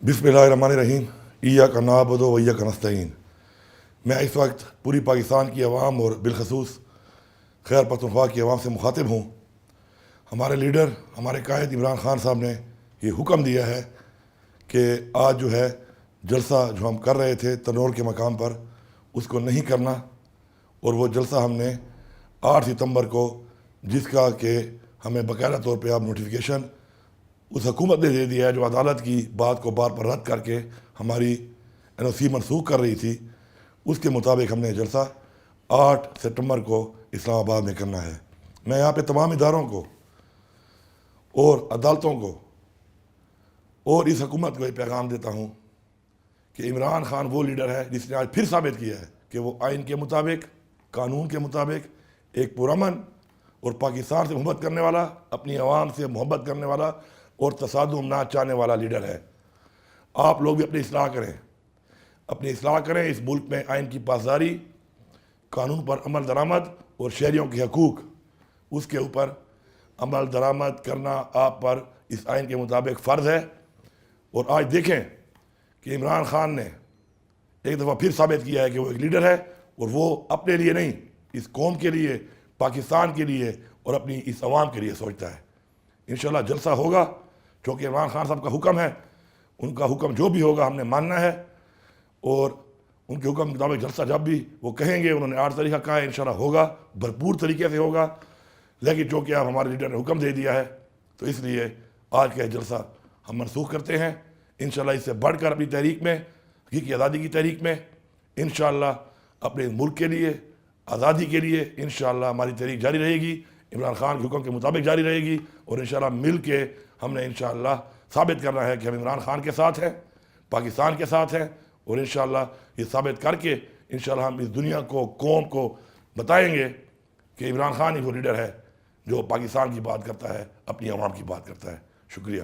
بسم اللہ الرحمن الرحیم ایاک نعبد و ایاک نستعین۔ میں اس وقت پوری پاکستان کی عوام اور بالخصوص خیبر پختونخوا کی عوام سے مخاطب ہوں۔ ہمارے لیڈر، ہمارے قائد عمران خان صاحب نے یہ حکم دیا ہے کہ آج جو ہے جلسہ جو ہم کر رہے تھے تنور کے مقام پر، اس کو نہیں کرنا، اور وہ جلسہ ہم نے 8 ستمبر کو، جس کا کہ ہمیں باقاعدہ طور پہ اب نوٹیفیکیشن اس حکومت نے دے دیا ہے جو عدالت کی بات کو بار پر رد کر کے ہماری NOC منسوخ کر رہی تھی، اس کے مطابق ہم نے جلسہ 8 ستمبر کو اسلام آباد میں کرنا ہے۔ میں یہاں پہ تمام اداروں کو اور عدالتوں کو اور اس حکومت کو یہ پیغام دیتا ہوں کہ عمران خان وہ لیڈر ہے جس نے آج پھر ثابت کیا ہے کہ وہ آئین کے مطابق، قانون کے مطابق ایک پرامن اور پاکستان سے محبت کرنے والا، اپنی عوام سے محبت کرنے والا اور تصادم نہ چاہنے والا لیڈر ہے۔ آپ لوگ بھی اپنی اصلاح کریں، اس ملک میں آئین کی پاسداری، قانون پر عمل درآمد اور شہریوں کے حقوق، اس کے اوپر عمل درآمد کرنا آپ پر اس آئین کے مطابق فرض ہے۔ اور آج دیکھیں کہ عمران خان نے ایک دفعہ پھر ثابت کیا ہے کہ وہ ایک لیڈر ہے، اور وہ اپنے لیے نہیں، اس قوم کے لیے، پاکستان کے لیے اور اپنی اس عوام کے لیے سوچتا ہے۔ انشاءاللہ جلسہ ہوگا، چونکہ عمران خان صاحب کا حکم ہے، ان کا حکم جو بھی ہوگا ہم نے ماننا ہے، اور ان کے حکم کے مطابق جلسہ جب بھی وہ کہیں گے، انہوں نے 8 تاریخ کا کہا ہے، انشاءاللہ ہوگا، بھرپور طریقے سے ہوگا۔ لیکن چونکہ اب ہمارے لیڈر نے حکم دے دیا ہے، تو اس لیے آج کا جلسہ ہم منسوخ کرتے ہیں۔ انشاءاللہ اس سے بڑھ کر اپنی تحریک میں، حقیقی آزادی کی تحریک میں، انشاءاللہ اپنے ملک کے لیے، آزادی کے لیے انشاءاللہ ہماری تحریک جاری رہے گی، عمران خان کے حکم کے مطابق جاری رہے گی، اور انشاءاللہ مل کے ہم نے انشاءاللہ ثابت کرنا ہے کہ ہم عمران خان کے ساتھ ہیں، پاکستان کے ساتھ ہیں، اور انشاءاللہ یہ ثابت کر کے انشاءاللہ ہم اس دنیا کو، قوم کو بتائیں گے کہ عمران خان ہی وہ لیڈر ہے جو پاکستان کی بات کرتا ہے، اپنی عوام کی بات کرتا ہے۔ شکریہ۔